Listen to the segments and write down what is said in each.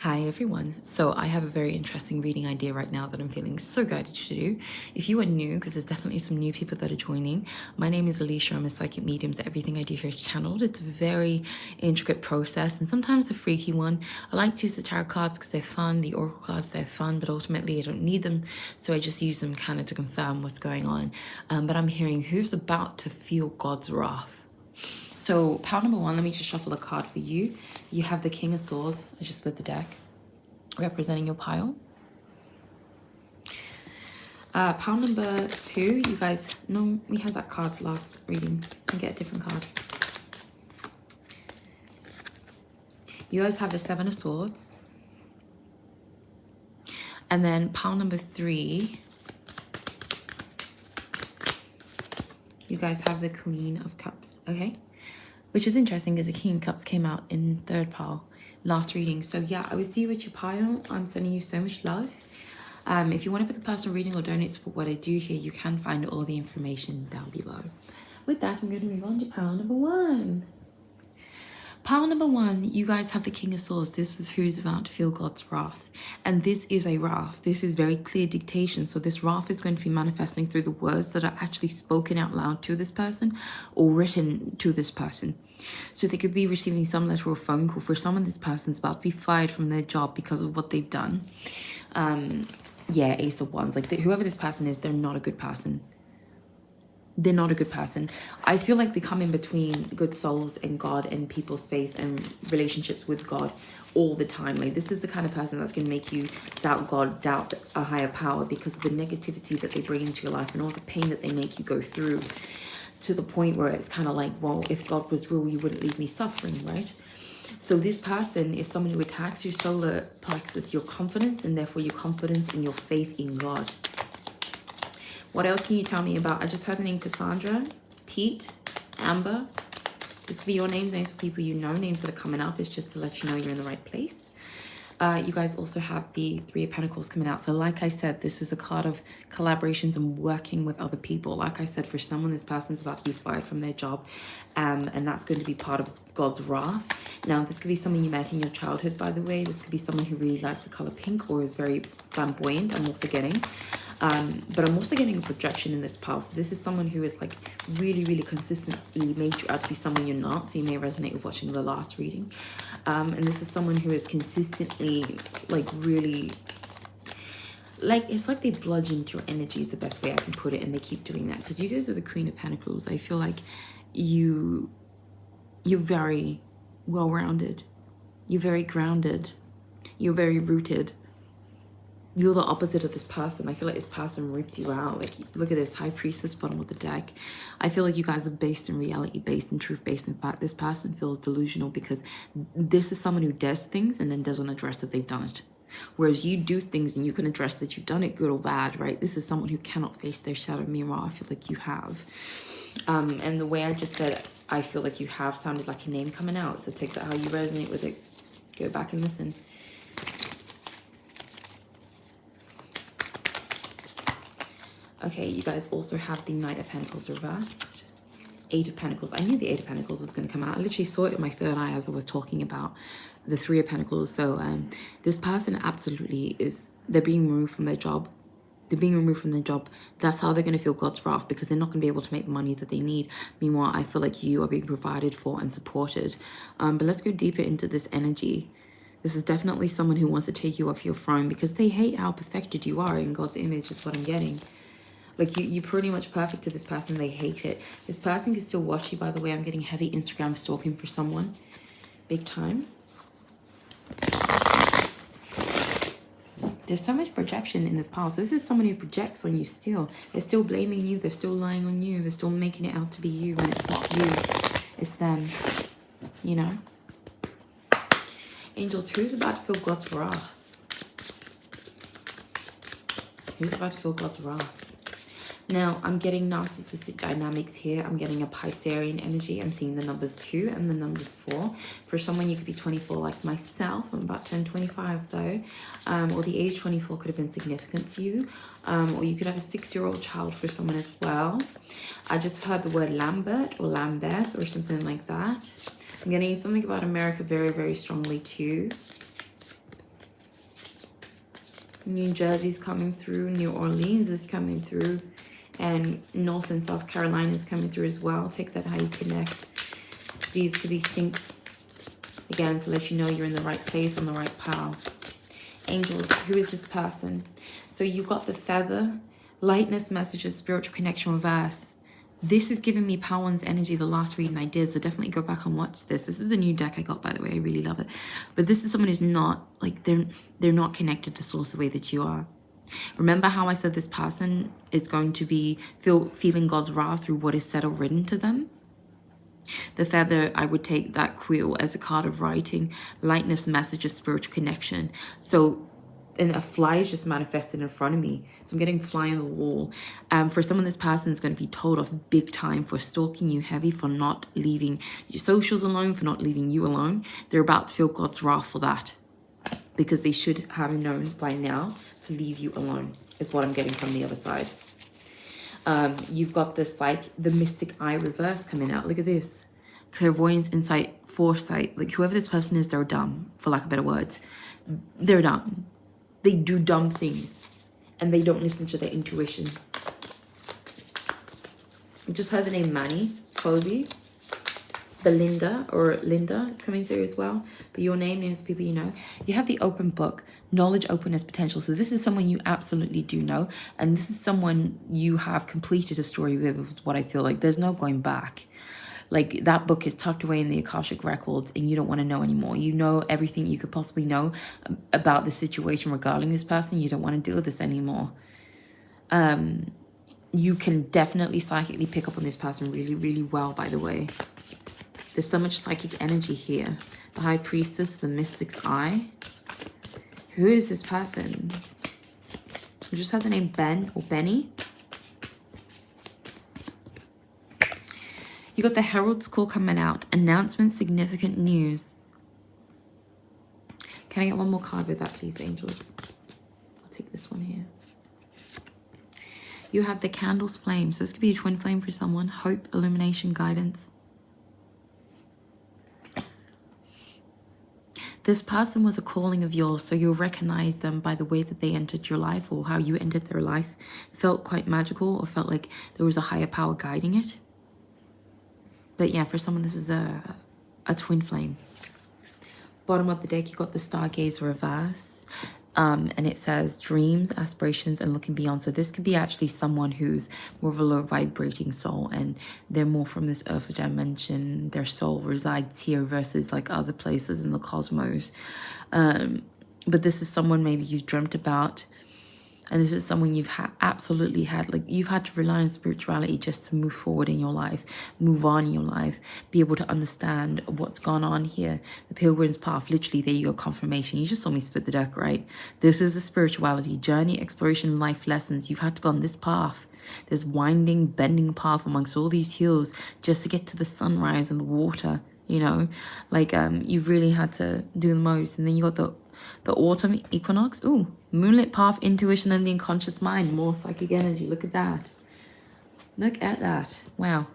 Hi everyone. So I have a very interesting reading idea right now that I'm feeling so guided to do. If you are new, because there's definitely some new people that are joining, my name is Elishea. I'm a psychic medium, so everything I do here is channeled. It's a very intricate process and sometimes a freaky one. I like to use the tarot cards because they're fun, the oracle cards, they're fun, but ultimately I don't need them. So I just use them kind of to confirm what's going on. But I'm hearing who's about to feel God's wrath. So pile number one, let me just shuffle a card for you. You have the King of Swords. I just split the deck, representing your pile. Pile number two, you guys know we had that card last reading. You can get a different card. You guys have the Seven of Swords. And then pile number three, you guys have the Queen of Cups, okay? Which is interesting because the King of Cups came out in third pile last reading. So yeah, I will see you with your pile. I'm sending you so much love. If you want to book a personal reading or donate support what I do here, you can find all the information down below. With that, I'm going to move on to pile number one. Pile number one, you guys have the King of Swords. This is who's about to feel God's wrath. And this is a wrath. This is very clear dictation. So this wrath is going to be manifesting through the words that are actually spoken out loud to this person or written to this person. So they could be receiving some letter or phone call. For someone, this person's about to be fired from their job because of what they've done. Yeah, Ace of Wands. Like whoever this person is, they're not a good person. They're not a good person. I feel like they come in between good souls and God and people's faith and relationships with God all the time. Like this is the kind of person that's going to make you doubt God, doubt a higher power because of the negativity that they bring into your life and all the pain that they make you go through, to the point where it's kind of like, well, if God was real, you wouldn't leave me suffering, right? So this person is someone who attacks your solar plexus, your confidence, and therefore your confidence in your faith in God. What else can you tell me about? I just heard the name Cassandra, Pete, Amber. This could be your names of people you know, names that are coming up. It's just to let you know you're in the right place. You guys also have the Three of Pentacles coming out. So like I said, this is a card of collaborations and working with other people. Like I said, for someone, this person's about to be fired from their job. And that's going to be part of God's wrath. Now, this could be someone you met in your childhood, by the way. This could be someone who really likes the color pink or is very flamboyant. I'm also getting. But I'm also getting a projection in this pile. So this is someone who is like really, really consistently made you out to be someone you're not. So you may resonate with watching the last reading. And this is someone who is consistently like really, like it's like they bludgeoned your energy is the best way I can put it. And they keep doing that because you guys are the Queen of Pentacles. I feel like you're very well-rounded. You're very grounded. You're very rooted. You're the opposite of this person. I feel like this person rips you out. Like, look at this High Priestess bottom of the deck. I feel like you guys are based in reality, based in truth, based in fact. This person feels delusional because this is someone who does things and then doesn't address that they've done it. Whereas you do things and you can address that you've done it, good or bad, right? This is someone who cannot face their shadow. Meanwhile, I feel like you have. And the way I just said, I feel like you have sounded like a name coming out. So take that how you resonate with it. Go back and listen. Okay, you guys also have the Knight of Pentacles reversed. Eight of Pentacles. I knew the Eight of Pentacles was going to come out. I literally saw it in my third eye as I was talking about the Three of Pentacles. So this person absolutely is, they're being removed from their job. They're being removed from their job. That's how they're going to feel God's wrath because they're not going to be able to make the money that they need. Meanwhile, I feel like you are being provided for and supported. But let's go deeper into this energy. This is definitely someone who wants to take you off your throne because they hate how perfected you are in God's image is what I'm getting. Like you're pretty much perfect to this person. They hate it. This person can still watch you, by the way. I'm getting heavy Instagram stalking for someone. Big time. There's so much projection in this past. This is someone who projects on you still. They're still blaming you. They're still lying on you. They're still making it out to be you when it's not you. It's them. You know? Angels, who's about to feel God's wrath? Who's about to feel God's wrath? Now, I'm getting narcissistic dynamics here. I'm getting a Piscean energy. I'm seeing the numbers 2 and the numbers 4. For someone, you could be 24 like myself. I'm about to turn 25 though. Or the age 24 could have been significant to you. Or you could have a 6-year-old child for someone as well. I just heard the word Lambert or Lambeth or something like that. I'm getting something about America very, very strongly too. New Jersey's coming through. New Orleans is coming through. And North and South Carolina is coming through as well. Take that how you connect. These could be syncs. Again, to let you know you're in the right place, on the right path. Angels, who is this person? So you got the feather, lightness, messages, spiritual connection, reverse. This is giving me power and energy, the last reading I did. So definitely go back and watch this. This is the new deck I got, by the way. I really love it. But this is someone who's not, like, they're not connected to source the way that you are. Remember how I said this person is going to be feeling God's wrath through what is said or written to them? The feather, I would take that quill as a card of writing, lightness, messages, spiritual connection. So, and a fly is just manifested in front of me. So I'm getting fly on the wall. For someone, this person is going to be told off big time for stalking you heavy, for not leaving your socials alone, for not leaving you alone. They're about to feel God's wrath for that, because they should have known by now to leave you alone, is what I'm getting from the other side. You've got this, like, the mystic eye reverse coming out. Look at this. Clairvoyance, insight, foresight. Like, whoever this person is, they're dumb, for lack of better words. They're dumb. They do dumb things, and they don't listen to their intuition. I just heard the name Manny, Colby. The Linda is coming through as well. But your names of people you know. You have the open book, knowledge, openness, potential. So this is someone you absolutely do know. And this is someone you have completed a story with, is what I feel like. There's no going back. Like, that book is tucked away in the Akashic records and you don't want to know anymore. You know everything you could possibly know about the situation regarding this person. You don't want to deal with this anymore. You can definitely psychically pick up on this person really, really well, by the way. There's so much psychic energy here. The High Priestess, the Mystic's Eye. Who is this person? I just had the name Ben or Benny. You got the Herald's Call coming out. Announcement, significant news. Can I get one more card with that, please, angels? I'll take this one here. You have the Candle's Flame. So this could be a twin flame for someone. Hope, illumination, guidance. This person was a calling of yours, so you'll recognize them by the way that they entered your life, or how you entered their life. Felt quite magical, or felt like there was a higher power guiding it. But yeah, for someone, this is a twin flame. Bottom of the deck, you got the Stargaze reverse. And it says dreams, aspirations, and looking beyond. So this could be actually someone who's more of a low vibrating soul, and they're more from this earthly dimension. Their soul resides here versus like other places in the cosmos. But this is someone maybe you've dreamt about. And this is someone you've absolutely had, like, you've had to rely on spirituality just to move forward in your life, move on in your life, be able to understand what's gone on here. The Pilgrim's Path, literally, there you go, confirmation. You just saw me spit the deck, right? This is a spirituality journey, exploration, life lessons. You've had to go on this path. There's winding, bending path amongst all these hills just to get to the sunrise and the water, you know? Like, you've really had to do the most. And then you got the autumn equinox. Ooh, moonlit path, intuition, and the unconscious mind. More psychic energy. Look at that. Look at that. Wow.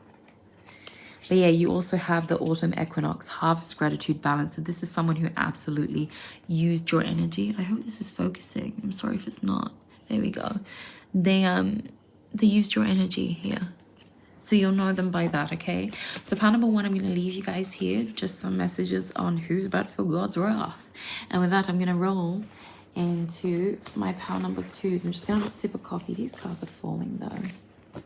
But yeah, you also have the autumn equinox, harvest, gratitude, balance. So this is someone who absolutely used your energy. I hope this is focusing. I'm sorry if it's not. There we go. They used your energy here. So you'll know them by that, okay? So pile number one, I'm going to leave you guys here. Just some messages on who's about to feel God's wrath. And with that, I'm going to roll into my pile number twos. I'm just going to have a sip of coffee. These cards are falling, though.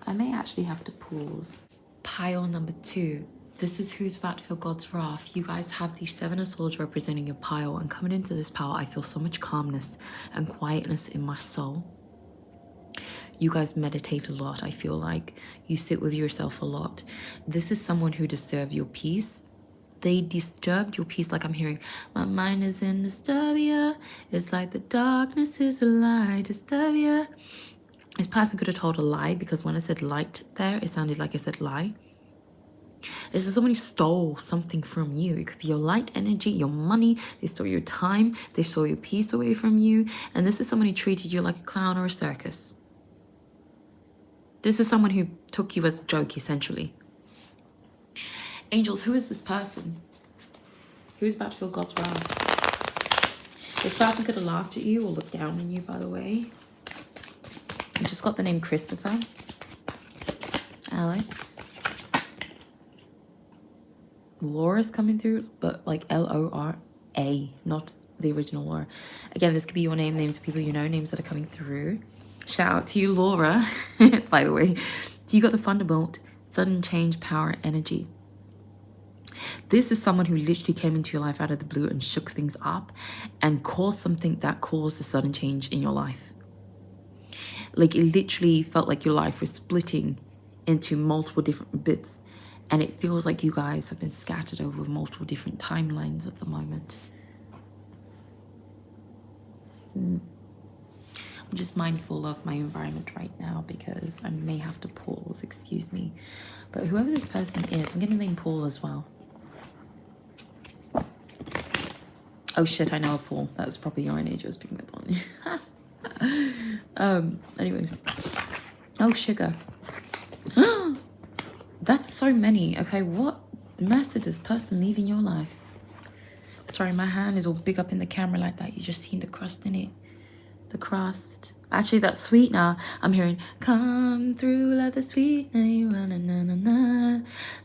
I may actually have to pause. Pile number two. This is who's about to feel God's wrath. You guys have the Seven of Swords representing your pile. And coming into this pile, I feel so much calmness and quietness in my soul. You guys meditate a lot. I feel like you sit with yourself a lot. This is someone who disturbed your peace. They disturbed your peace, like I'm hearing, my mind is in disturbia. It's like the darkness is a lie, disturbia. This person could have told a lie, because when I said light there, it sounded like I said lie. This is someone who stole something from you. It could be your light energy, your money. They stole your time. They stole your peace away from you. And this is someone who treated you like a clown or a circus. This is someone who took you as a joke, essentially. Angels, who is this person? Who's about to feel God's wrath? This person could have laughed at you or looked down on you, by the way. I just got the name Christopher. Alex. Laura's coming through, but like L-O-R-A, not the original Laura. Again, this could be your name, names of people you know, names that are coming through. Shout out to you, Laura, by the way. So you got the Thunderbolt, sudden change, power, energy. This is someone who literally came into your life out of the blue and shook things up and caused something that caused a sudden change in your life. Like, it literally felt like your life was splitting into multiple different bits, and it feels like you guys have been scattered over multiple different timelines at the moment. I'm just mindful of my environment right now because I may have to pause, excuse me. But whoever this person is, I'm getting the name Paul as well. Oh shit, I know a Paul. That was probably your age I was picking up on. Anyways. Oh, sugar. That's so many. Okay, what mess did this person leave in your life? Sorry, my hand is all big up in the camera like that. You just seen the crust in it. The crust. Actually, that's sweetener. I'm hearing, come through like the sweetener. You wanna na na na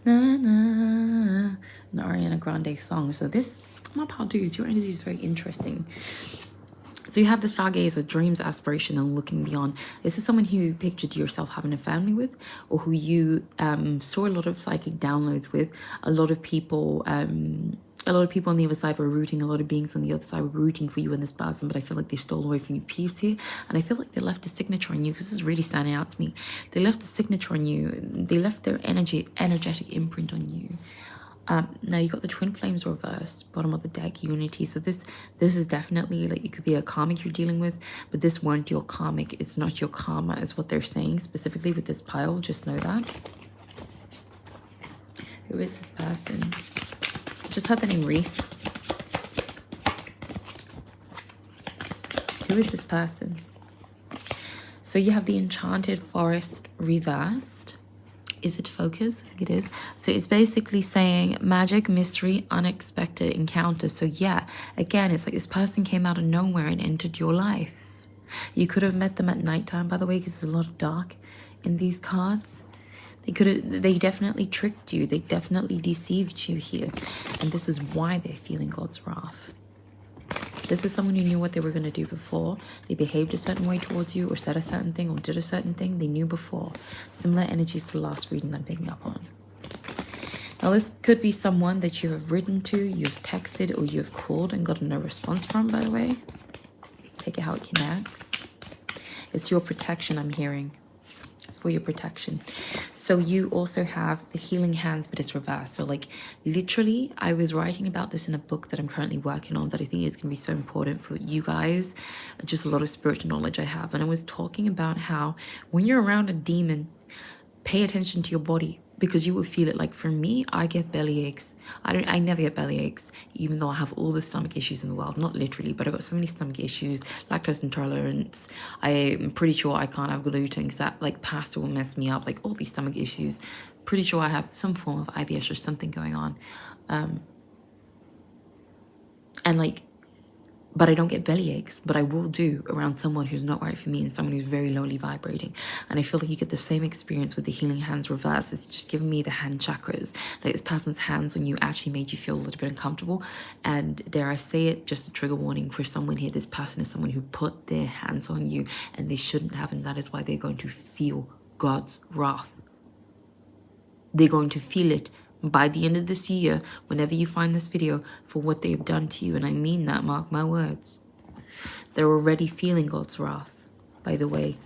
na na. An Ariana Grande song. So this, my pal dudes, your energy is very interesting. So you have the stargazer, dreams, aspiration, and looking beyond. This is someone who you pictured yourself having a family with, or who you saw a lot of psychic downloads with. A lot of people on the other side were rooting, a lot of beings on the other side were rooting for you and this person, but I feel like they stole away from your peace here. And I feel like they left a signature on you, because this is really standing out to me. They left a signature on you. They left their energetic imprint on you. Now you got the twin flames reversed, bottom of the deck, unity. So this is definitely, like, it could be a karmic you're dealing with, but this weren't your karmic. It's not your karma is what they're saying specifically with this pile. Just know that. Who is this person? Just had the name Reese. Who is this person? So you have the Enchanted Forest reversed. Is it focus? I think it is. So it's basically saying magic, mystery, unexpected encounter. So yeah, again, it's like this person came out of nowhere and entered your life. You could have met them at nighttime, by the way, because there's a lot of dark in these cards. They definitely tricked you. They definitely deceived you here. And this is why they're feeling God's wrath. This is someone who knew what they were going to do before. They behaved a certain way towards you, or said a certain thing, or did a certain thing. They knew before. Similar energies to the last reading I'm picking up on. Now, this could be someone that you have written to, you've texted, or you've called and gotten no response from, by the way. Take it how it connects. It's your protection, I'm hearing. It's for your protection. So you also have the healing hands, but it's reversed. So like literally, I was writing about this in a book that I'm currently working on that I think is going to be so important for you guys. Just a lot of spiritual knowledge I have. And I was talking about how when you're around a demon, pay attention to your body, because you will feel it. Like for me, I get belly aches. I never get belly aches, even though I have all the stomach issues in the world. Not literally, but I got so many stomach issues, lactose intolerance. I'm pretty sure I can't have gluten because that like pasta will mess me up. Like all these stomach issues. Pretty sure I have some form of IBS or something going on. And like, but I don't get belly aches, but I will do around someone who's not right for me and someone who's very lowly vibrating. And I feel like you get the same experience with the healing hands reverse. It's just giving me the hand chakras. Like this person's hands on you actually made you feel a little bit uncomfortable. And dare I say it, just a trigger warning for someone here. This person is someone who put their hands on you and they shouldn't have. And that is why they're going to feel God's wrath. They're going to feel it by the end of this year, whenever you find this video, for what they've done to you. And I mean that, mark my words. They're already feeling God's wrath, by the way.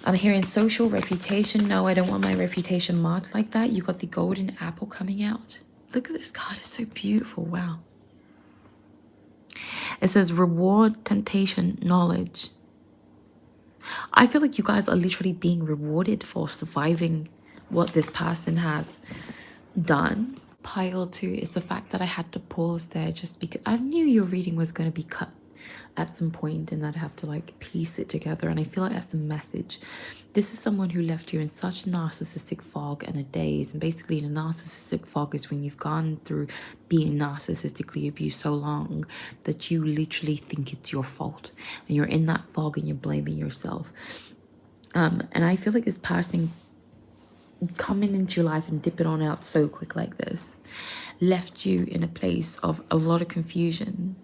I'm hearing social reputation. No, I don't want my reputation marked like that. You got the golden apple coming out. Look at this card. It's so beautiful. Wow. It says reward, temptation, knowledge. I feel like you guys are literally being rewarded for surviving what this person has done. Pile 2 is the fact that I had to pause there just because I knew your reading was going to be cut at some point, and I'd have to like piece it together. And I feel like that's the message. This is someone who left you in such a narcissistic fog and a daze. And basically, the narcissistic fog is when you've gone through being narcissistically abused so long that you literally think it's your fault. And you're in that fog and you're blaming yourself. And I feel like this person coming into your life and dipping on out so quick like this left you in a place of a lot of confusion.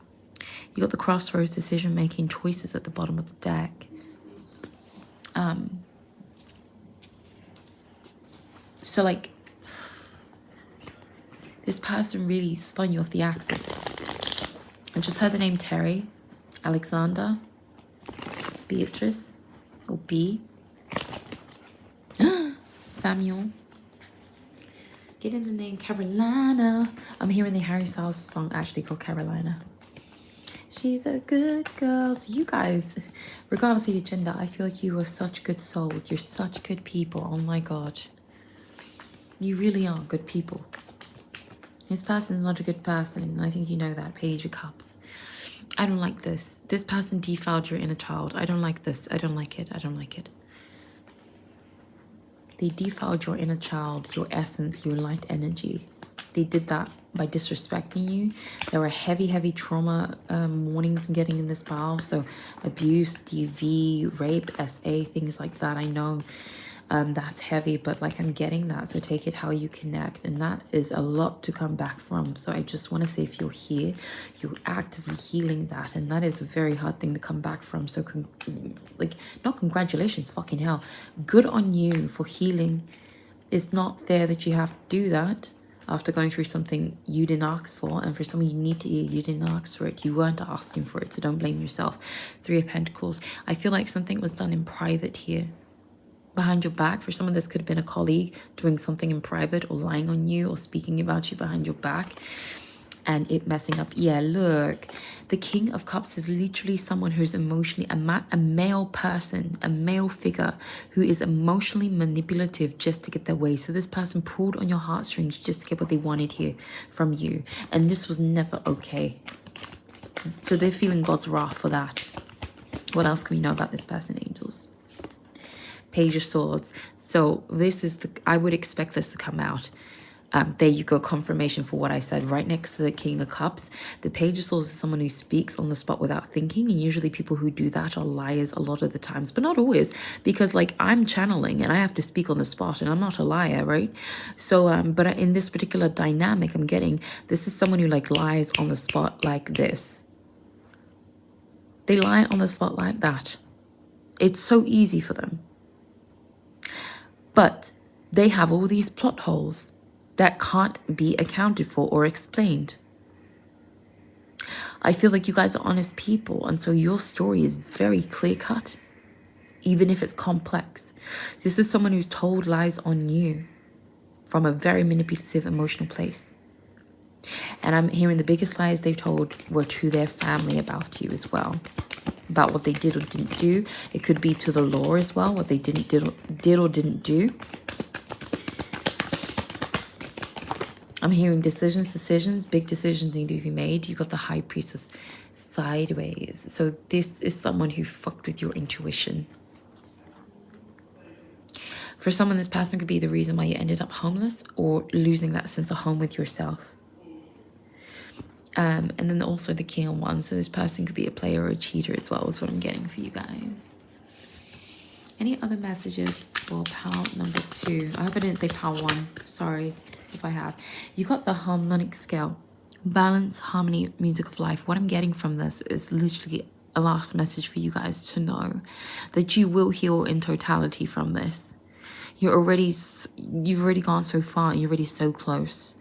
You got the crossroads, decision making, choices at the bottom of the deck. So like this person really spun you off the axis. I just heard the name Terry, Alexander, Beatrice, or B, Samuel. Get in the name Carolina. I'm hearing the Harry Styles song actually called Carolina. She's a good girl. So you guys, regardless of your gender, I feel like you are such good souls. You're such good people. Oh my God. You really are good people. This person's not a good person. I think you know that. Page of Cups. I don't like this. This person defiled your inner child. I don't like this. I don't like it. I don't like it. They defiled your inner child, your essence, your light energy. They did that by disrespecting you. There were heavy, heavy trauma warnings I'm getting in this pile. So abuse, DV, rape, SA, things like that. I know that's heavy, but like I'm getting that. So take it how you connect. And that is a lot to come back from. So I just want to say, if you're here, you're actively healing that. And that is a very hard thing to come back from. So like, not congratulations, fucking hell. Good on you for healing. It's not fair that you have to do that after going through something you didn't ask for. And for something you need to hear, you didn't ask for it. You weren't asking for it. So don't blame yourself. 3 of Pentacles. I feel like something was done in private here. Behind your back. For someone, this could have been a colleague doing something in private or lying on you or speaking about you behind your back and it messing up. Yeah, look, the King of Cups is literally someone who's emotionally a male person, a male figure who is emotionally manipulative just to get their way. So this person pulled on your heartstrings just to get what they wanted here from you, and this was never okay. So they're feeling God's wrath for that. What else can we know about this person, angels? Page of Swords. So this is I would expect this to come out. There you go, confirmation for what I said. Right next to the King of Cups, the Page of Swords is someone who speaks on the spot without thinking. And usually people who do that are liars a lot of the times, but not always, because like I'm channeling and I have to speak on the spot and I'm not a liar, right? So, but in this particular dynamic I'm getting, this is someone who like lies on the spot like this. They lie on the spot like that. It's so easy for them. But they have all these plot holes that can't be accounted for or explained. I feel like you guys are honest people, and so your story is very clear-cut, even if it's complex. This is someone who's told lies on you from a very manipulative, emotional place. And I'm hearing the biggest lies they've told were to their family about you as well. About what they did or didn't do. It could be to the law as well, what they did or didn't do. I'm hearing decisions, big decisions need to be made. You got the High Priestess sideways. So this is someone who fucked with your intuition. For someone, this person could be the reason why you ended up homeless or losing that sense of home with yourself. And then also the King of Wands. So this person could be a player or a cheater as well, is what I'm getting for you guys. Any other messages for pile number 2? I hope I didn't say pile 1. Sorry if I have. You got the harmonic scale. Balance, harmony, music of life. What I'm getting from this is literally a last message for you guys to know that you will heal in totality from this. You've already gone so far and you're already so close.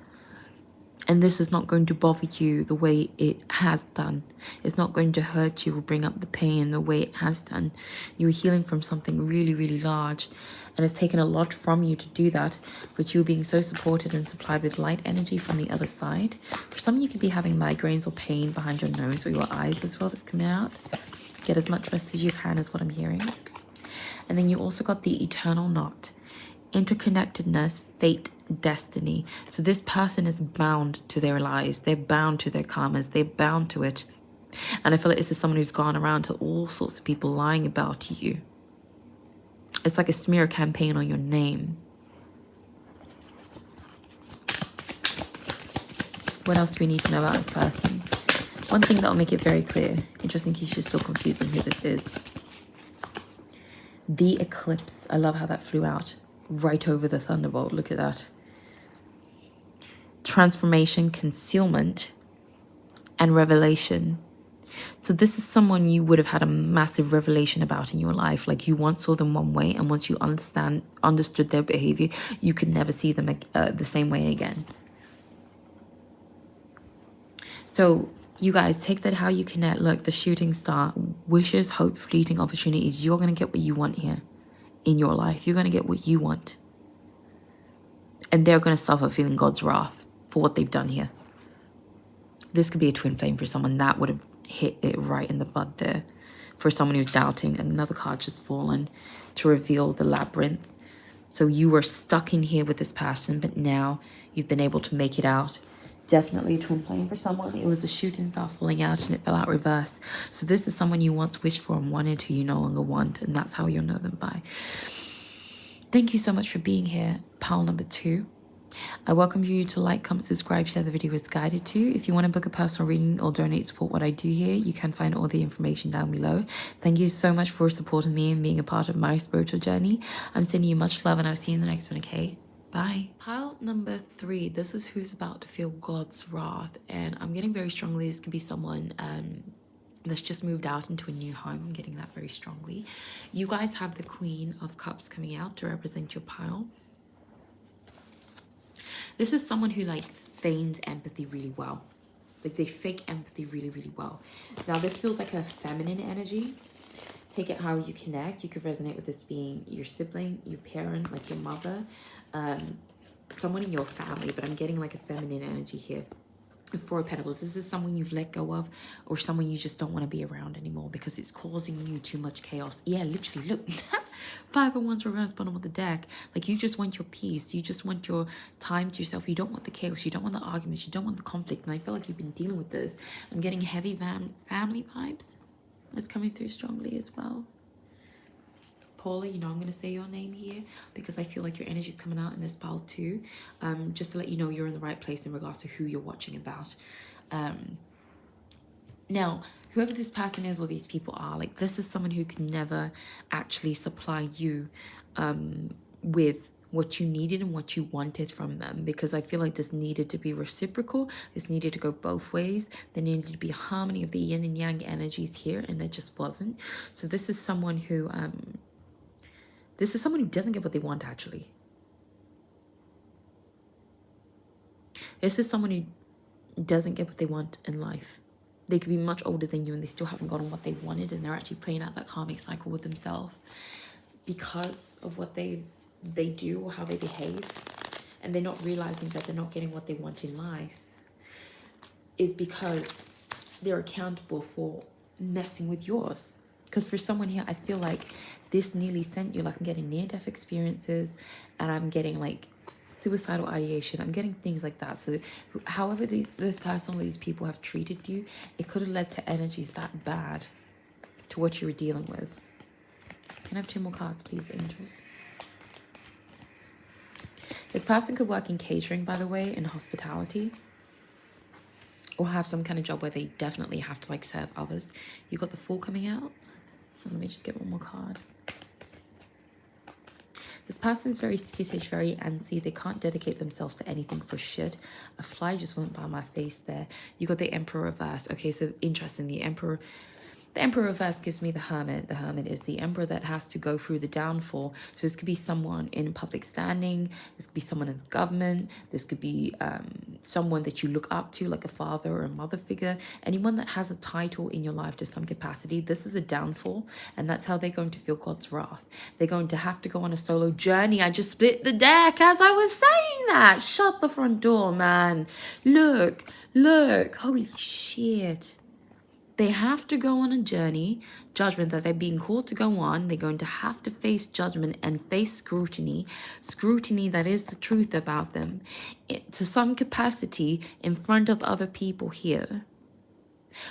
And this is not going to bother you the way it has done. It's not going to hurt you or bring up the pain the way it has done. You're healing from something really, really large. And it's taken a lot from you to do that. But you're being so supported and supplied with light energy from the other side. For some, you could be having migraines or pain behind your nose or your eyes as well that's coming out. Get as much rest as you can is what I'm hearing. And then you also got the eternal knot. Interconnectedness, fate, destiny. So this person is bound to their lies. They're bound to their karmas. They're bound to it. And I feel like this is someone who's gone around to all sorts of people lying about you. It's like a smear campaign on your name. What else do we need to know about this person? One thing that will make it very clear, just in case you're still confused on who this is. The eclipse. I love how that flew out right over the thunderbolt. Look at that. Transformation, concealment, and revelation. So this is someone you would have had a massive revelation about in your life. Like you once saw them one way, and once you understood their behavior, you could never see them the same way again. So you guys, take that how you connect. Look, the shooting star, wishes, hope, fleeting opportunities. You're going to get what you want here in your life. You're going to get what you want. And they're going to suffer feeling God's wrath for what they've done here. This could be a twin flame for someone. That would have hit it right in the bud there. For someone who's doubting, another card just fallen to reveal the labyrinth. So you were stuck in here with this person, but now you've been able to make it out. Definitely a twin flame for someone. It was a shooting star falling out and it fell out reverse. So this is someone you once wished for and wanted who you no longer want. And that's how you'll know them by. Thank you so much for being here, pile number 2. I welcome you to like, comment, subscribe, share the video as guided to. If you want to book a personal reading or donate support what I do here, you can find all the information down below. Thank you so much for supporting me and being a part of my spiritual journey. I'm sending you much love and I'll see you in the next one, okay? Bye. Pile number 3. This is who's about to feel God's wrath. And I'm getting very strongly this could be someone that's just moved out into a new home. I'm getting that very strongly. You guys have the Queen of Cups coming out to represent your pile. This is someone who like feigns empathy really well. Like they fake empathy really, really well. Now this feels like a feminine energy. Take it how you connect. You could resonate with this being your sibling, your parent, like your mother, someone in your family, but I'm getting like a feminine energy here. 4 of Pentacles. This is someone you've let go of or someone you just don't want to be around anymore because it's causing you too much chaos. Yeah, literally, look. 5 of Wands reverse, bottom of the deck. Like you just want your peace. You just want your time to yourself. You don't want the chaos. You don't want the arguments. You don't want the conflict. And I feel like you've been dealing with this. I'm getting heavy family vibes. It's coming through strongly as well. Paula, you know I'm going to say your name here because I feel like your energy is coming out in this pile too. Just to let you know you're in the right place in regards to who you're watching about. Now, whoever this person is or these people are, like this is someone who can never actually supply you with what you needed and what you wanted from them, because I feel like this needed to be reciprocal. This needed to go both ways. There needed to be harmony of the yin and yang energies here, and there just wasn't. So this is someone who doesn't get what they want, actually. This is someone who doesn't get what they want in life. They could be much older than you and they still haven't gotten what they wanted, and they're actually playing out that karmic cycle with themselves because of what they do or how they behave, and they're not realizing that they're not getting what they want in life is because they're accountable for messing with yours. Because for someone here, I feel like this nearly sent you, like I'm getting near-death experiences and I'm getting like suicidal ideation. I'm getting things like that. So however this person or these people have treated you, it could have led to energies that bad to what you were dealing with. Can I have 2 more cards, please, angels? This person could work in catering, by the way, in hospitality, or have some kind of job where they definitely have to like serve others. You got the Fool coming out. Let me just get 1 more card. This person is very skittish, very antsy. They can't dedicate themselves to anything for shit. A fly just went by my face there. You got the Emperor reverse. Okay, so interesting. The Emperor reverse gives me the Hermit. The Hermit is the Emperor that has to go through the downfall. So this could be someone in public standing. This could be someone in the government. This could be someone that you look up to, like a father or a mother figure. Anyone that has a title in your life to some capacity. This is a downfall, and that's how they're going to feel God's wrath. They're going to have to go on a solo journey. I just split the deck as I was saying that. Shut the front door, man. Look. Holy shit. They have to go on a journey, judgment that they're being called to go on. They're going to have to face judgment and face scrutiny that is the truth about them, to some capacity in front of other people here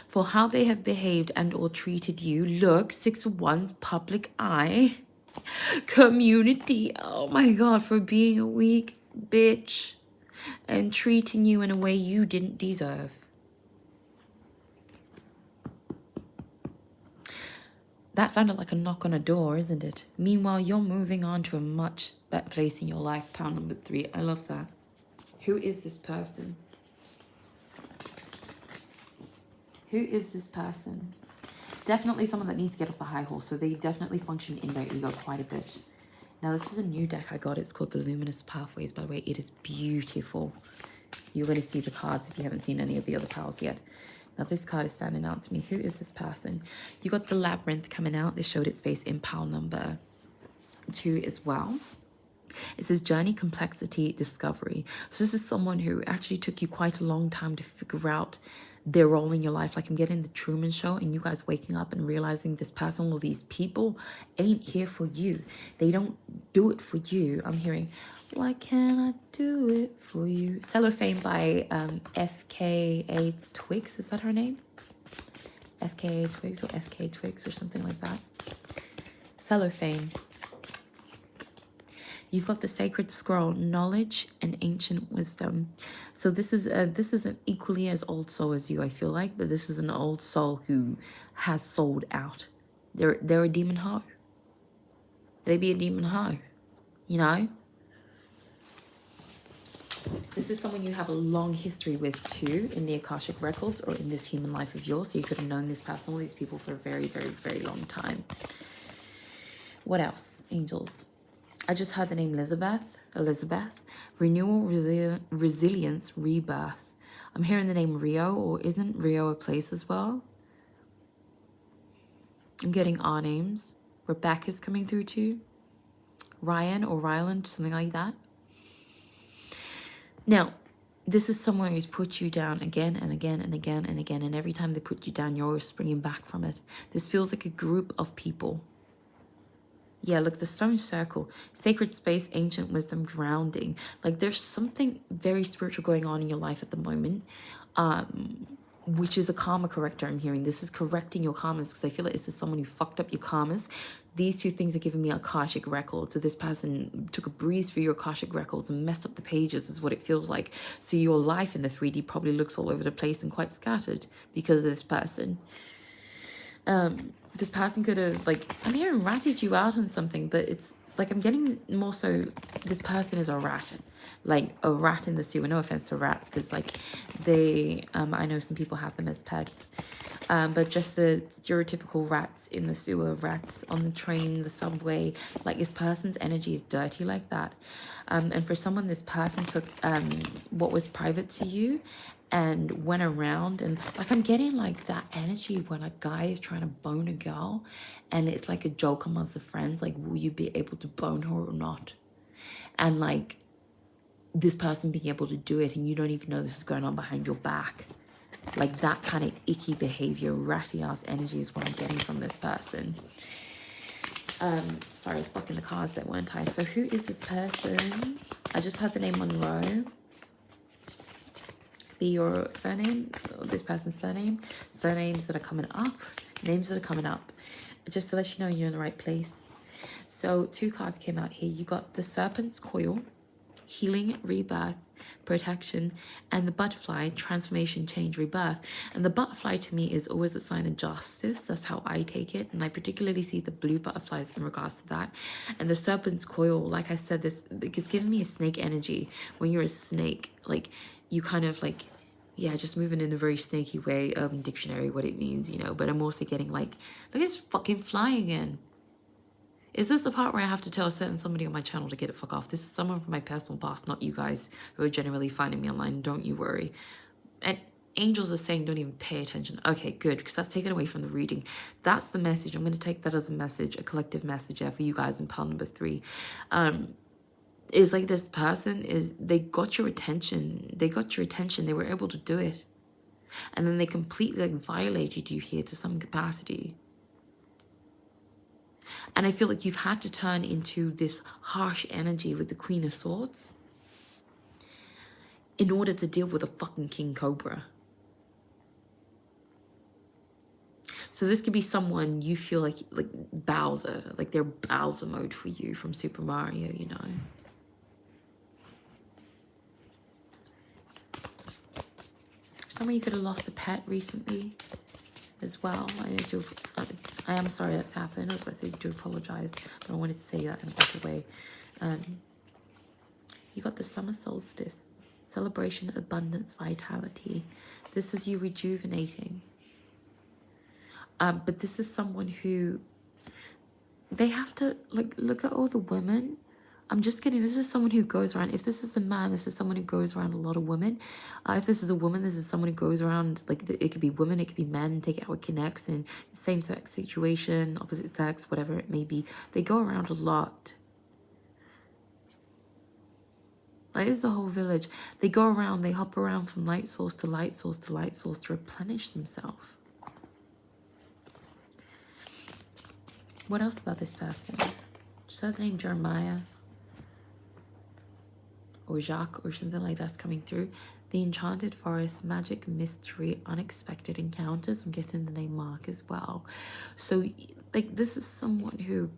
for how they have behaved and or treated you. Look, 6 of Wands, public eye, community. Oh my God, for being a weak bitch and treating you in a way you didn't deserve. That sounded like a knock on a door, isn't it? Meanwhile, you're moving on to a much better place in your life. Pound number 3. I love that. Who is this person? Who is this person? Definitely someone that needs to get off the high horse. So they definitely function in their ego quite a bit. Now, this is a new deck I got. It's called the Luminous Pathways. By the way, it is beautiful. You're going to see the cards if you haven't seen any of the other piles yet. Now, this card is standing out to me. Who is this person? You got the Labyrinth coming out. This showed its face in pile number 2 as well. It says journey, complexity, discovery. So this is someone who actually took you quite a long time to figure out their role in your life. Like I'm getting the Truman Show and you guys waking up and realizing this person or these people ain't here for you. They don't do it for you. I'm hearing, why can't I do it for you? Cellophane by FKA Twigs. Is that her name? FKA Twigs or FK Twigs or something like that. Cellophane. You've got the Sacred Scroll, knowledge and ancient wisdom. So this is an equally as old soul as you, I feel like, but this is an old soul who has sold out. They're a demon hoe. They be a demon hoe, you know? This is someone you have a long history with too in the Akashic records or in this human life of yours. So you could have known this person or these people for a very, very, very long time. What else? Angels. I just heard the name Elizabeth. Renewal, resilience, rebirth. I'm hearing the name Rio, or isn't Rio a place as well? I'm getting our names. Rebecca's coming through too. Ryan or Ryland, something like that. Now, this is someone who's put you down again and again and again and again. And every time they put you down, you're always springing back from it. This feels like a group of people. Yeah, look, the stone circle, sacred space, ancient wisdom, grounding. Like there's something very spiritual going on in your life at the moment, which is a karma corrector I'm hearing. This is correcting your karmas because I feel like this is someone who fucked up your karmas. These two things are giving me Akashic records. So this person took a breeze through your Akashic records and messed up the pages is what it feels like. So your life in the 3D probably looks all over the place and quite scattered because of this person. This person could have, like, I'm hearing ratted you out on something, but it's like I'm getting more so this person is a rat, like a rat in the sewer. No offense to rats, because like they, I know some people have them as pets, but just the stereotypical rats in the sewer, rats on the train, the subway, like this person's energy is dirty like that. And for someone, this person took what was private to you and went around and like I'm getting like that energy when a guy is trying to bone a girl and it's like a joke amongst the friends, like will you be able to bone her or not? And like this person being able to do it and you don't even know this is going on behind your back. Like that kind of icky behavior, ratty ass energy is what I'm getting from this person. Sorry, I was blocking the cards that weren't I. So who is this person? I just heard the name Monroe. Be your surname, or this person's surname, surnames that are coming up, names that are coming up, just to let you know you're in the right place. So 2 cards came out here. You got the Serpent's Coil, healing, rebirth, protection, and the butterfly, transformation, change, rebirth. And the butterfly to me is always a sign of justice. That's how I take it, and I particularly see the blue butterflies in regards to that. And the Serpent's Coil, like I said, this is giving me a snake energy. When you're a snake, like you kind of like, yeah, just moving in a very snaky way. Urban Dictionary, what it means, you know. But I'm also getting like, look, it's fucking flying again. Is this the part where I have to tell a certain somebody on my channel to get it fuck off? This is someone from my personal past, not you guys who are generally finding me online. Don't you worry. And angels are saying don't even pay attention. Okay, good, because that's taken away from the reading. That's the message. I'm going to take that as a message, a collective message there for you guys in pile number 3. It's like this person is, they got your attention. They got your attention. They were able to do it. And then they completely like violated you here to some capacity. And I feel like you've had to turn into this harsh energy with the Queen of Swords in order to deal with a fucking King Cobra. So this could be someone you feel like Bowser, like they're Bowser mode for you from Super Mario, you know. Someone you could have lost a pet recently as well. I am sorry that's happened. I was about to say do apologize, but I wanted to say that in a better way. You got the summer solstice, celebration, abundance, vitality. This is you rejuvenating. But this is someone who, they have to, like, look at all the women. I'm just kidding. This is someone who goes around. If this is a man, this is someone who goes around a lot of women. If this is a woman, this is someone who goes around, like, it could be women, it could be men, take it how it connects, in same-sex situation, opposite sex, whatever it may be. They go around a lot. Like, this is the whole village. They go around, they hop around from light source to light source to light source to replenish themselves. What else about this person? Just had the name Jeremiah or Jacques or something like that's coming through. The Enchanted Forest, magic, mystery, unexpected encounters. I'm getting the name Mark as well. So, like, this is someone who,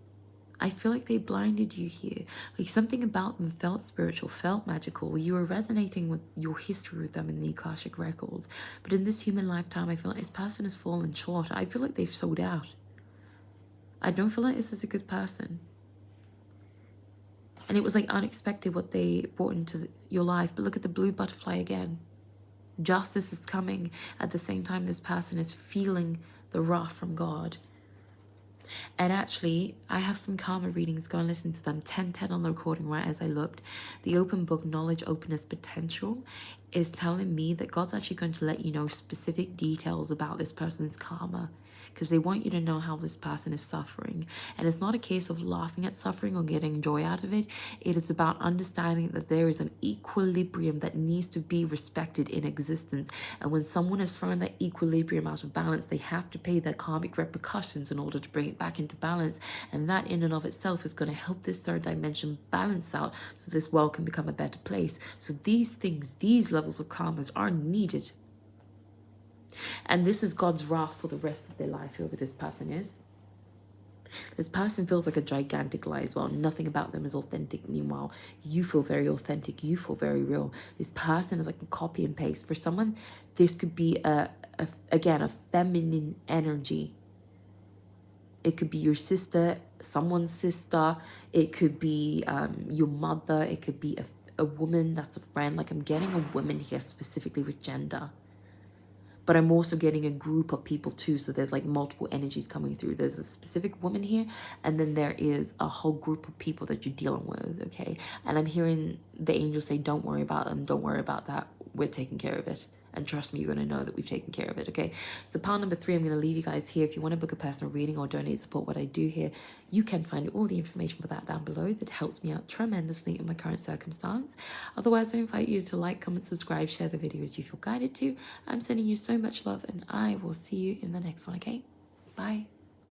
I feel like they blinded you here. Like, something about them felt spiritual, felt magical. You were resonating with your history with them in the Akashic records. But in this human lifetime, I feel like this person has fallen short. I feel like they've sold out. I don't feel like this is a good person. And it was like unexpected what they brought into your life. But look at the blue butterfly again. Justice is coming at the same time this person is feeling the wrath from God. And actually, I have some karma readings. Go and listen to them. 10:10 on the recording right as I looked. The open book, knowledge, openness, potential is telling me that God's actually going to let you know specific details about this person's karma, because they want you to know how this person is suffering. And it's not a case of laughing at suffering or getting joy out of it. It is about understanding that there is an equilibrium that needs to be respected in existence. And when someone has thrown that equilibrium out of balance, they have to pay their karmic repercussions in order to bring it back into balance. And that in and of itself is going to help this third dimension balance out so this world can become a better place. So these things, these levels of karmas are needed. And this is God's wrath for the rest of their life, whoever this person is. This person feels like a gigantic lie as well. Nothing about them is authentic. Meanwhile, you feel very authentic. You feel very real. This person is like a copy and paste. For someone, this could be, again, a feminine energy. It could be your sister, someone's sister. It could be your mother. It could be a woman that's a friend. Like, I'm getting a woman here specifically with gender. But I'm also getting a group of people too. So there's like multiple energies coming through. There's a specific woman here. And then there is a whole group of people that you're dealing with, okay? And I'm hearing the angels say, don't worry about them. Don't worry about that. We're taking care of it. And trust me, you're going to know that we've taken care of it, okay? So pile number 3, I'm going to leave you guys here. If you want to book a personal reading or donate support what I do here, you can find all the information for that down below. That helps me out tremendously in my current circumstance. Otherwise, I invite you to like, comment, subscribe, share the video as you feel guided to. I'm sending you so much love, and I will see you in the next one, okay? Bye.